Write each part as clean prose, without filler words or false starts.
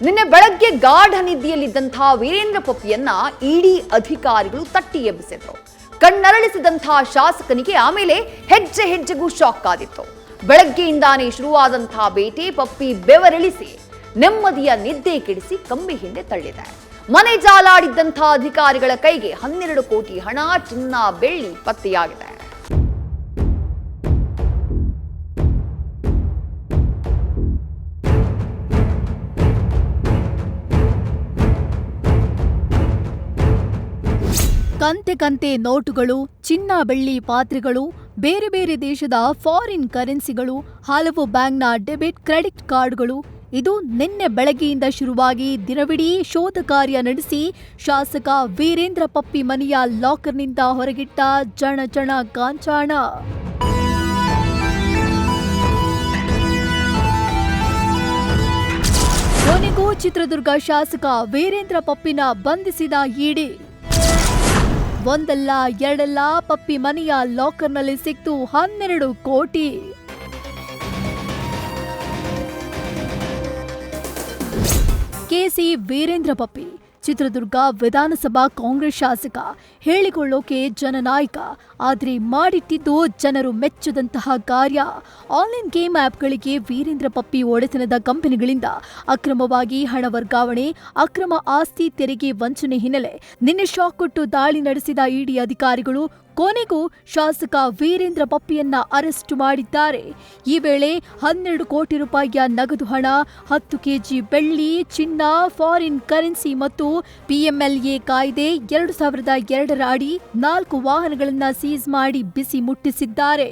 ನಿನ್ನೆ ಬೆಳಗ್ಗೆ ಗಾಢ ನಿದ್ದೆಯಲ್ಲಿದ್ದಂತಹ ವೀರೇಂದ್ರ ಪಪ್ಪಿಯನ್ನ ಇಡಿ ಅಧಿಕಾರಿಗಳು ತಟ್ಟಿ ಎಬ್ಬಿಸಿದ್ರು. ಕಣ್ಣರಳಿಸಿದಂತಹ ಶಾಸಕನಿಗೆ ಆಮೇಲೆ ಹೆಜ್ಜೆ ಹೆಜ್ಜೆಗೂ ಶಾಕ್ ಆದಿತ್ತು. ಬೆಳಗ್ಗೆಯಿಂದಾನೇ ಶುರುವಾದಂತಹ ಬೇಟೆ ಪಪ್ಪಿ ಬೆವರಿಳಿಸಿ ನೆಮ್ಮದಿಯ ನಿದ್ದೆ ಕೆಡಿಸಿ ಕಂಬಿ ಹಿಂದೆ ತಳ್ಳಿದೆ. ಮನೆ ಜಾಲಾಡಿದ್ದಂತಹ ಅಧಿಕಾರಿಗಳ ಕೈಗೆ 12 ಕೋಟಿ ಹಣ, ಚಿನ್ನ, ಬೆಳ್ಳಿ ಪತ್ತೆಯಾಗಿದೆ. ಕಂತೆ ಕಂತೆ ನೋಟುಗಳು, ಚಿನ್ನ ಬೆಳ್ಳಿ ಪಾತ್ರೆಗಳು, ಬೇರೆ ಬೇರೆ ದೇಶದ ಫಾರಿನ್ ಕರೆನ್ಸಿಗಳು, ಹಲವು ಬ್ಯಾಂಕ್ನ ಡೆಬಿಟ್ ಕ್ರೆಡಿಟ್ ಕಾರ್ಡ್ಗಳು. ಇದು ನಿನ್ನೆ ಬೆಳಗ್ಗೆಯಿಂದ ಶುರುವಾಗಿ ದಿನವಿಡೀ ಶೋಧ ಕಾರ್ಯ ನಡೆಸಿ ಶಾಸಕ ವೀರೇಂದ್ರ ಪಪ್ಪಿ ಮನೆಯ ಲಾಕರ್ನಿಂದ ಹೊರಗಿಟ್ಟ ಜಣ ಕಾಂಚಾಣ. ಕೊನೆಗೂ ಚಿತ್ರದುರ್ಗ ಶಾಸಕ ವೀರೇಂದ್ರ ಪಪ್ಪಿನ ಬಂಧಿಸಿದ ಇಡಿ. ಒಂದಲ್ಲ ಎರಡಲ್ಲ ಪಪ್ಪಿ ಮನೆಯ ಲಾಕರ್ನಲ್ಲಿ ಸಿಕ್ತು 12 ಕೋಟಿ. ಕೆಸಿ ವೀರೇಂದ್ರ ಪಪ್ಪಿ ಚಿತ್ರದುರ್ಗ ವಿಧಾನಸಭಾ ಕಾಂಗ್ರೆಸ್ ಶಾಸಕ, ಹೇಳಿಕೊಳ್ಳೋಕೆ ಜನನಾಯಕ, ಆದರೆ ಮಾಡಿಟ್ಟಿದ್ದು ಜನರು ಮೆಚ್ಚದಂತಹ ಕಾರ್ಯ. ಆನ್ಲೈನ್ ಗೇಮ್ ಆ್ಯಪ್ಗಳಿಗೆ ವೀರೇಂದ್ರ ಪಪ್ಪಿ ಒಡೆತನದ ಕಂಪನಿಗಳಿಂದ ಅಕ್ರಮವಾಗಿ ಹಣ ವರ್ಗಾವಣೆ, ಅಕ್ರಮ ಆಸ್ತಿ ತೆರಿಗೆ ವಂಚನೆ ಹಿನ್ನೆಲೆ ನಿನ್ನೆ ಶಾಕ್ ಕೊಟ್ಟು ದಾಳಿ ನಡೆಸಿದ ಇಡಿ ಅಧಿಕಾರಿಗಳು ಕೊನೆಗೂ ಶಾಸಕ ವೀರೇಂದ್ರ ಪಪ್ಪಿಯನ್ನ ಅರೆಸ್ಟ್ ಮಾಡಿದ್ದಾರೆ. ಈ ವೇಳೆ 12 ಕೋಟಿ ರೂಪಾಯಿಯ ನಗದು ಹಣ, 10 ಕೆಜಿ ಬೆಳ್ಳಿ, ಚಿನ್ನ, ಫಾರಿನ್ ಕರೆನ್ಸಿ ಮತ್ತು ಪಿಎಂಎಲ್ಎ ಕಾಯ್ದೆ 2002 ಅಡಿ 4 ವಾಹನಗಳನ್ನು ಸೀಸ್ ಮಾಡಿ ಬಿಸಿ ಮುಟ್ಟಿಸಿದ್ದಾರೆ.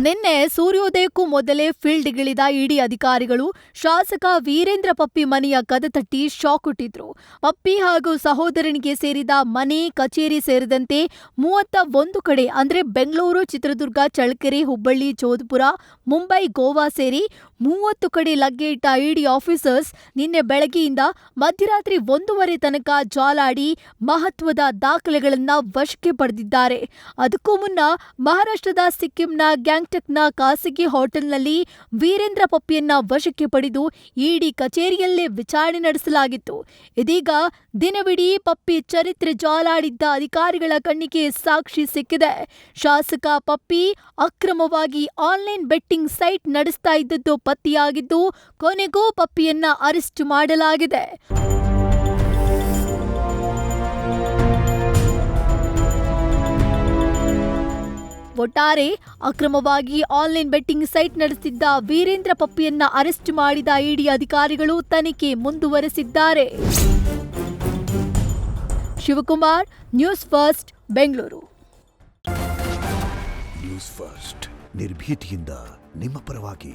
ನಿನ್ನೆ ಸೂರ್ಯೋದಯಕ್ಕೂ ಮೊದಲೇ ಫೀಲ್ಡ್ಗಿಳಿದ ಇಡಿ ಅಧಿಕಾರಿಗಳು ಶಾಸಕ ವೀರೇಂದ್ರ ಪಪ್ಪಿ ಮನೆಯ ಕದ ತಟ್ಟಿ ಶಾಕ್ ಕೊಟ್ಟಿದ್ರು. ಪಪ್ಪಿ ಹಾಗೂ ಸಹೋದರನಿಗೆ ಸೇರಿದ ಮನೆ, ಕಚೇರಿ ಸೇರಿದಂತೆ 31 ಕಡೆ ಅಂದ್ರೆ ಬೆಂಗಳೂರು, ಚಿತ್ರದುರ್ಗ, ಚಳ್ಳಕೆರೆ, ಹುಬ್ಬಳ್ಳಿ, ಜೋಧಪುರ, ಮುಂಬೈ, ಗೋವಾ ಸೇರಿ 30 ಕಡೆ ಲಗ್ಗೆ ಇಟ್ಟ ಇಡಿ ಆಫೀಸರ್ಸ್ ನಿನ್ನೆ ಬೆಳಗ್ಗೆಯಿಂದ ಮಧ್ಯರಾತ್ರಿ 1:30 ತನಕ ಜಾಲಾಡಿ ಮಹತ್ವದ ದಾಖಲೆಗಳನ್ನ ವಶಕ್ಕೆ ಪಡೆದಿದ್ದಾರೆ. ಅದಕ್ಕೂ ಮುನ್ನ ಮಹಾರಾಷ್ಟ್ರದ ಸಿಕ್ಕಿಂನ ಗ್ಯಾಂಗ್ಟಕ್ನ ಖಾಸಗಿ ಹೋಟೆಲ್ನಲ್ಲಿ ವೀರೇಂದ್ರ ಪಪ್ಪಿಯನ್ನ ವಶಕ್ಕೆ ಪಡೆದು ಇಡಿ ಕಚೇರಿಯಲ್ಲೇ ವಿಚಾರಣೆ ನಡೆಸಲಾಗಿತ್ತು. ಇದೀಗ ದಿನವಿಡೀ ಪಪ್ಪಿ ಚರಿತ್ರೆ ಜಾಲಾಡಿದ್ದ ಅಧಿಕಾರಿಗಳ ಕಣ್ಣಿಗೆ ಸಾಕ್ಷಿ ಸಿಕ್ಕಿದೆ. ಶಾಸಕ ಪಪ್ಪಿ ಅಕ್ರಮವಾಗಿ ಆನ್ಲೈನ್ ಬೆಟ್ಟಿಂಗ್ ಸೈಟ್ ನಡೆಸ್ತಾ ಇದ್ದದ್ದು ಪತ್ತೆಯಾಗಿದ್ದು, ಕೊನೆಗೂ ಪಪ್ಪಿಯನ್ನ ಅರೆಸ್ಟ್ ಮಾಡಲಾಗಿದೆ. ಒಟ್ಟಾರೆ ಅಕ್ರಮವಾಗಿ ಆನ್ಲೈನ್ ಬೆಟ್ಟಿಂಗ್ ಸೈಟ್ ನಡೆಸಿದ್ದ ವೀರೇಂದ್ರ ಪಪ್ಪಿಯನ್ನ ಅರೆಸ್ಟ್ ಮಾಡಿದ ಇಡಿ ಅಧಿಕಾರಿಗಳು ತನಿಖೆ ಮುಂದುವರೆಸಿದ್ದಾರೆ. Shivakumar, news first, Bengaluru. News first ನಿರ್ಭೀತಿಯಿಂದ ನಿಮ್ಮ ಪರವಾಗಿ.